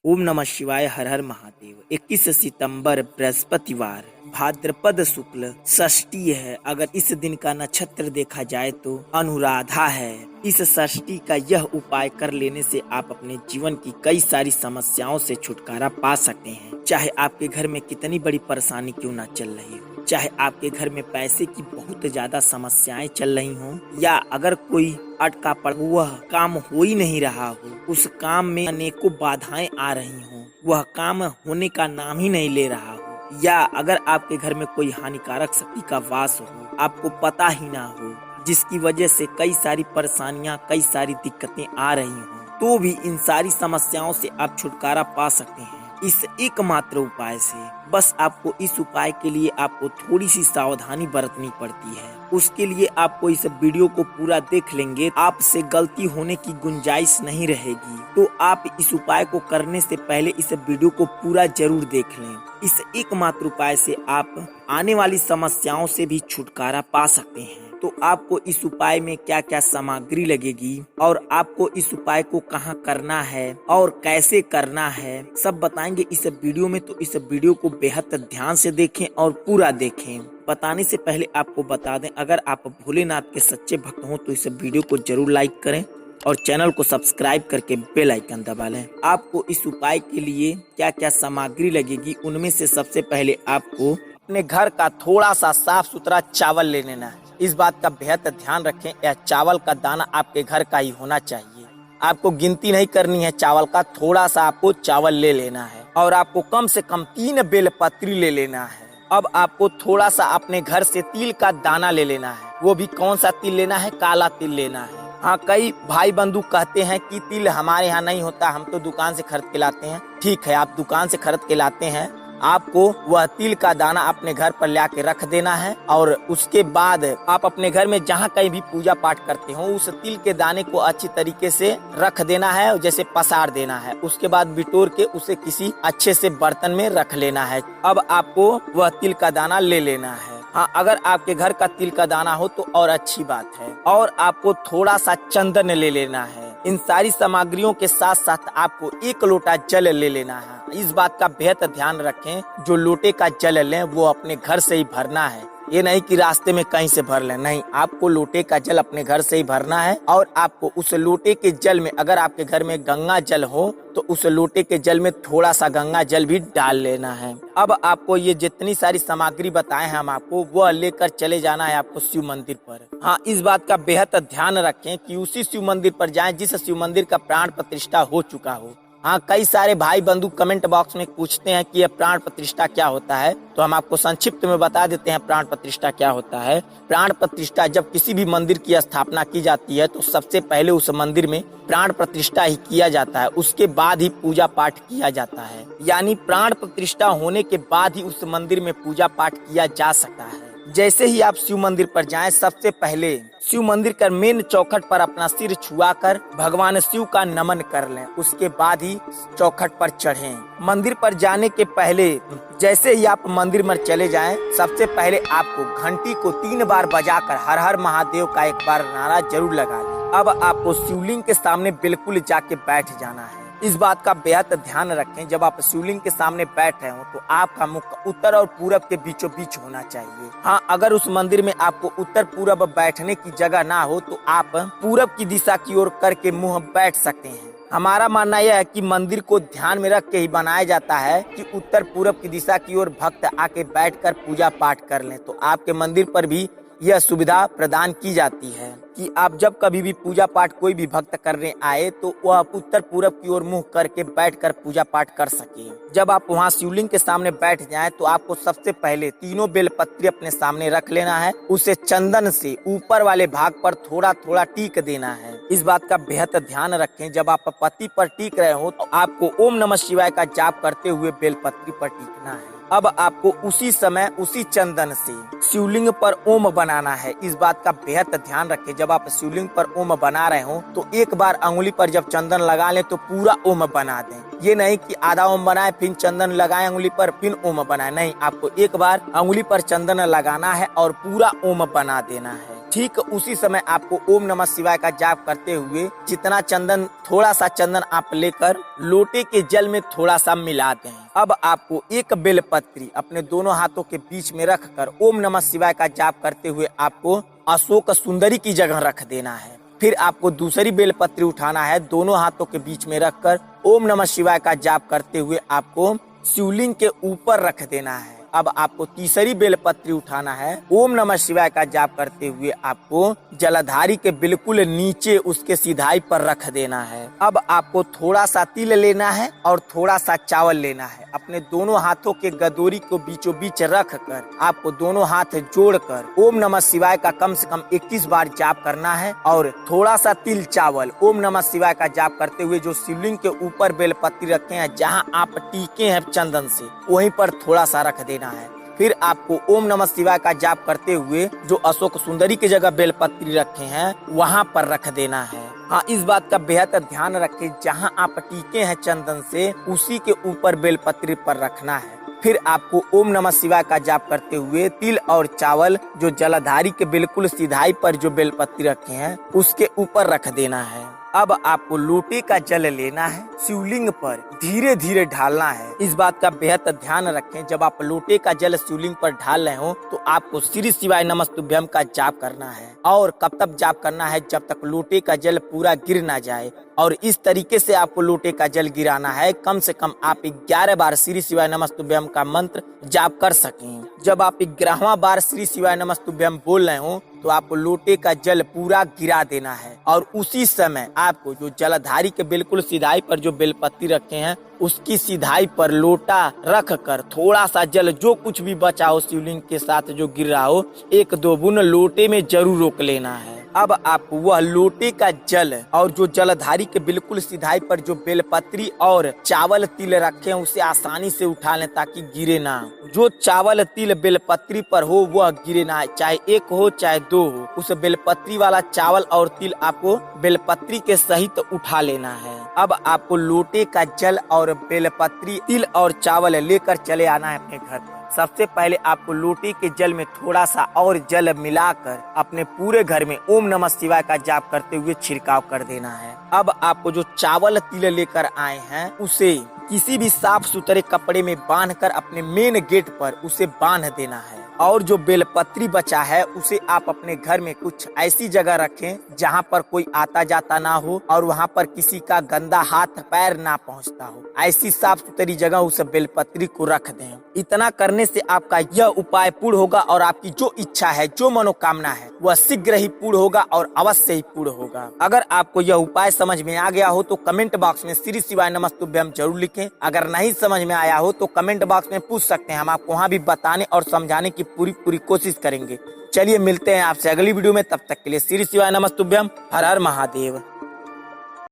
ओम नमः शिवाय। हर हर महादेव। 21 सितंबर बृहस्पतिवार, भाद्रपद शुक्ल षष्ठी है। अगर इस दिन का नक्षत्र देखा जाए तो अनुराधा है। इस षष्ठी का यह उपाय कर लेने से आप अपने जीवन की कई सारी समस्याओं से छुटकारा पा सकते हैं। चाहे आपके घर में कितनी बड़ी परेशानी क्यों ना चल रही हो, चाहे आपके घर में पैसे की बहुत ज्यादा समस्याएं चल रही हों, या अगर कोई अटका पड़ा हुआ काम हो ही नहीं रहा हो, उस काम में अनेकों बाधाएं आ रही हों, वह काम होने का नाम ही नहीं ले रहा हो, या अगर आपके घर में कोई हानिकारक शक्ति का वास हो, आपको पता ही ना हो, जिसकी वजह से कई सारी परेशानियां, कई सारी दिक्कतें आ रही हों, तो भी इन सारी समस्याओं से आप छुटकारा पा सकते हैं इस एकमात्र उपाय से। बस आपको इस उपाय के लिए आपको थोड़ी सी सावधानी बरतनी पड़ती है। उसके लिए आपको इस वीडियो को पूरा देख लेंगे, आपसे गलती होने की गुंजाइश नहीं रहेगी। तो आप इस उपाय को करने से पहले इस वीडियो को पूरा जरूर देख लें। इस एकमात्र उपाय से आप आने वाली समस्याओं से भी छुटकारा पा सकते हैं। तो आपको इस उपाय में क्या क्या सामग्री लगेगी और आपको इस उपाय को कहाँ करना है और कैसे करना है, सब बताएंगे इस वीडियो में। तो इस वीडियो को बेहद ध्यान से देखें और पूरा देखें। बताने से पहले आपको बता दें, अगर आप भोलेनाथ के सच्चे भक्त हों तो इस वीडियो को जरूर लाइक करें और चैनल को सब्सक्राइब करके बेल आइकन दबा लें। आपको इस उपाय के लिए क्या क्या सामग्री लगेगी, उनमें से सबसे पहले आपको अपने घर का थोड़ा सा साफ सुथरा चावल ले लेना है। इस बात का बेहद ध्यान रखें, यह चावल का दाना आपके घर का ही होना चाहिए। आपको गिनती नहीं करनी है चावल का, थोड़ा सा आपको चावल ले लेना है। और आपको कम से कम 3 बेलपत्री ले लेना है। अब आपको थोड़ा सा अपने घर से तिल का दाना ले लेना है। वो भी कौन सा तिल लेना है? काला तिल लेना है। हाँ, कई भाई बंधु कहते हैं कि तिल हमारे यहाँ नहीं होता, हम तो दुकान से खरीद के लाते हैं। ठीक है, आप दुकान से खरीद के लाते हैं, आपको वह तिल का दाना अपने घर पर ला के रख देना है। और उसके बाद आप अपने घर में जहाँ कहीं भी पूजा पाठ करते हो, उस तिल के दाने को अच्छी तरीके से रख देना है, जैसे पसार देना है। उसके बाद बिटोर के उसे किसी अच्छे से बर्तन में रख लेना है। अब आपको वह तिल का दाना ले लेना है। हाँ, अगर आपके घर का तिल का दाना हो तो और अच्छी बात है। और आपको थोड़ा सा चंदन ले लेना है। इन सारी सामग्रियों के साथ साथ आपको 1 लोटा जल ले लेना है। इस बात का बेहद ध्यान रखें, जो लोटे का जल लें वो अपने घर से ही भरना है। ये नहीं कि रास्ते में कहीं से भर लें, नहीं, आपको लोटे का जल अपने घर से ही भरना है। और आपको उस लोटे के जल में, अगर आपके घर में गंगा जल हो तो उस लोटे के जल में थोड़ा सा गंगा जल भी डाल लेना है। अब आपको ये जितनी सारी सामग्री बताए हैं हम आपको, वह लेकर चले जाना है आपको शिव मंदिर पर। हाँ, इस बात का बेहद ध्यान रखें कि उसी शिव मंदिर पर जाएं जिस शिव मंदिर का प्राण प्रतिष्ठा हो चुका हो। हाँ, कई सारे भाई बंधु कमेंट बॉक्स में पूछते हैं कि यह प्राण प्रतिष्ठा क्या होता है, तो हम आपको संक्षिप्त में बता देते हैं प्राण प्रतिष्ठा क्या होता है। प्राण प्रतिष्ठा, जब किसी भी मंदिर की स्थापना की जाती है तो सबसे पहले उस मंदिर में प्राण प्रतिष्ठा ही किया जाता है, उसके बाद ही पूजा पाठ किया जाता है। यानी प्राण प्रतिष्ठा होने के बाद ही उस मंदिर में पूजा पाठ किया जा सकता है। जैसे ही आप शिव मंदिर पर जाएं, सबसे पहले शिव मंदिर का मेन चौखट पर अपना सिर छुआकर भगवान शिव का नमन कर लें। उसके बाद ही चौखट पर चढ़ें। मंदिर पर जाने के पहले जैसे ही आप मंदिर में चले जाएं, सबसे पहले आपको घंटी को 3 बार बजाकर हर हर महादेव का एक बार नारा जरूर लगा लें। अब आपको शिवलिंग के सामने बिल्कुल जाके बैठ जाना है। इस बात का बेहद ध्यान रखें, जब आप शिवलिंग के सामने बैठ रहे हो तो आपका मुख उत्तर और पूरब के बीचों बीच होना चाहिए। हाँ, अगर उस मंदिर में आपको उत्तर पूरब बैठने की जगह ना हो तो आप पूरब की दिशा की ओर करके मुंह बैठ सकते हैं। हमारा मानना यह है कि मंदिर को ध्यान में रख के ही बनाया जाता है कि उत्तर पूरब की दिशा की ओर भक्त आके बैठकर पूजा पाठ कर लें। तो आपके मंदिर पर भी यह सुविधा प्रदान की जाती है कि आप जब कभी भी पूजा पाठ कोई भी भक्त करने आए तो वह उत्तर पूरब की ओर मुंह करके बैठकर पूजा पाठ कर सके। जब आप वहां शिवलिंग के सामने बैठ जाएं तो आपको सबसे पहले 3 बेलपत्री अपने सामने रख लेना है। उसे चंदन से ऊपर वाले भाग पर थोड़ा थोड़ा टीक देना है। इस बात का बेहद ध्यान रखें, जब आप पत्ती पर टीक रहे हो तो आपको ओम नमः शिवाय का जाप करते हुए बेलपत्री पर टीकना है। अब आपको उसी समय उसी चंदन से शिवलिंग पर ओम बनाना है। इस बात का बेहद ध्यान रखें, जब आप शिवलिंग पर ओम बना रहे हो तो एक बार अंगुली पर जब चंदन लगा लें तो पूरा ओम बना दें। ये नहीं कि आधा ओम बनाए फिर चंदन लगाए अंगुली पर फिर ओम बनाए, नहीं, आपको एक बार अंगुली पर चंदन लगाना है और पूरा ओम बना देना है। ठीक उसी समय आपको ओम नमः शिवाय का जाप करते हुए जितना चंदन, थोड़ा सा चंदन आप लेकर लोटे के जल में थोड़ा सा मिला दें। अब आपको एक बेलपत्री अपने दोनों हाथों के बीच में रखकर ओम नमः शिवाय का जाप करते हुए आपको अशोक सुंदरी की जगह रख देना है। फिर आपको दूसरी बेलपत्री उठाना है, दोनों हाथों के बीच में रखकर ओम नमः शिवाय का जाप करते हुए आपको शिवलिंग के ऊपर रख देना है। अब आपको तीसरी बेलपत्री उठाना है, ओम नमः शिवाय का जाप करते हुए आपको जलधारी के बिल्कुल नीचे उसके सिधाई पर रख देना है। अब आपको थोड़ा सा तिल लेना है और थोड़ा सा चावल लेना है। अपने दोनों हाथों के गदोरी को बीचों बीच रख कर आपको दोनों हाथ जोड़कर ओम नमः शिवाय का कम से कम 21 बार जाप करना है और थोड़ा सा तिल चावल ओम नमः शिवाय का जाप करते हुए जो शिवलिंग के ऊपर बेलपत्री रखे हैं, जहां आप टीके हैं चंदन से, वहीं पर थोड़ा सा रख देना है। फिर आपको ओम नमः शिवाय का जाप करते हुए जो अशोक सुंदरी की जगह बेलपत्री रखे हैं वहां पर रख देना है। हाँ, इस बात का बेहद ध्यान रखें, जहां आप टीके हैं चंदन से उसी के ऊपर बेलपत्री पर रखना है। फिर आपको ओम नमः शिवाय का जाप करते हुए तिल और चावल जो जलधारी के बिल्कुल सिधाई पर जो बेलपत्री रखे हैं उसके ऊपर रख देना है। अब आपको लोटे का जल लेना है, शिवलिंग पर धीरे धीरे ढालना है। इस बात का बेहद ध्यान रखें, जब आप लोटे का जल शिवलिंग पर ढाल रहे हो तो आपको श्री शिवाय नमस्तुभ्यम का जाप करना है। और कब तक जाप करना है? जब तक लोटे का जल पूरा गिर ना जाए। और इस तरीके से आपको लोटे का जल गिराना है, कम से कम आप 11 बार श्री शिवाय नमस्तुभ्यम का मंत्र जाप कर सकें। जब आप 11वां बार श्री शिवाय नमस्तुभ्यम बोल रहे हो तो आपको लोटे का जल पूरा गिरा देना है और उसी समय आपको जो जलधारी के बिल्कुल सिधाई पर जो बेलपत्ती रखे हैं उसकी सिधाई पर लोटा रख कर थोड़ा सा जल जो कुछ भी बचा हो शिवलिंग के साथ जो गिर रहा हो, 1-2 बूंद लोटे में जरूर रोक लेना है। अब आपको वह लोटे का जल और जो जलधारी के बिल्कुल सिधाई पर जो बेलपत्री और चावल तिल रखे हैं उसे आसानी से उठा लें ताकि गिरे ना। जो चावल तिल बेलपत्री पर हो वह गिरे ना, चाहे 1 हो चाहे 2 हो। उस बेलपत्री वाला चावल और तिल आपको बेलपत्री के सहित उठा लेना है। अब आपको लोटे का जल और बेलपत्री, तिल और चावल लेकर चले आना है अपने घर पर। सबसे पहले आपको लोटे के जल में थोड़ा सा और जल मिलाकर अपने पूरे घर में ओम नमः शिवाय का जाप करते हुए छिड़काव कर देना है। अब आपको जो चावल तिल लेकर आए हैं उसे किसी भी साफ सुथरे कपड़े में बांधकर अपने मेन गेट पर उसे बांध देना है। और जो बेलपत्री बचा है उसे आप अपने घर में कुछ ऐसी जगह रखें जहां पर कोई आता जाता ना हो और वहां पर किसी का गंदा हाथ पैर ना पहुंचता हो। ऐसी साफ सुथरी जगह उस बेलपत्री को रख दें। इतना करने से आपका यह उपाय पूर्ण होगा और आपकी जो इच्छा है, जो मनोकामना है वह शीघ्र ही पूर्ण होगा और अवश्य ही पूर्ण होगा। अगर आपको यह उपाय समझ में आ गया हो तो कमेंट बॉक्स में श्री शिवाय नमस्तुभ्यम जरूर लिखें। अगर नहीं समझ में आया हो तो कमेंट बॉक्स में पूछ सकते हैं, हम आपको वहाँ भी बताने और समझाने की पूरी कोशिश करेंगे। चलिए मिलते हैं आपसे अगली वीडियो में, तब तक के लिए श्री शिवाय नमस्तुभ्यम। हर हर महादेव।